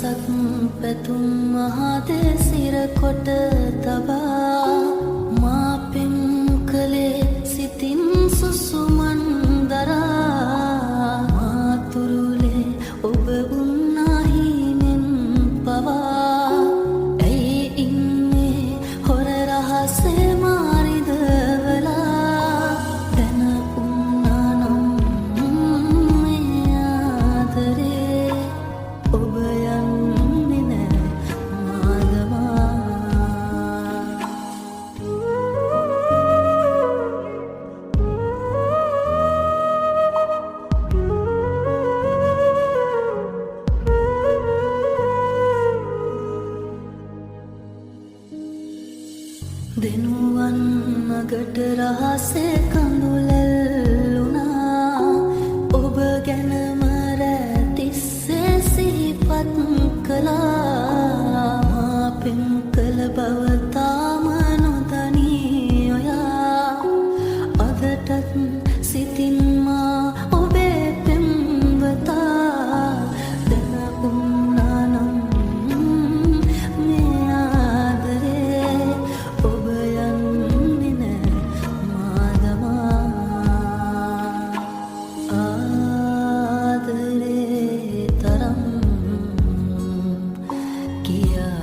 දවසක් පැතුම් මහදේ සිර කොට තබා මා පෙම් කළේ සිතින් සුසුමන් දරා මාතුරුලේ ඔබ උන්නාහිනෙන් පවා ඇයි ඉන්නේ හොර රහසේ මාරිදවලා දැන උන්නානම් මේ ආදරේ ඔබ යන්නේ නෑ මාදමා දෙනුවන් මගට රහසේ කඳුලැල්ලුනා ඔබ ගැනම රැතිස්සේ සිහිපත් කළා මා පෙම් කළ බව තාම නොදනී ඔයා අදටත් සිතින් මා ඔබේ පෙම්වතා දැන උන්නානම් මේ ආදරේ ඔබ යන්නේ නෑ මාදමා ආදරේ තරම් කියා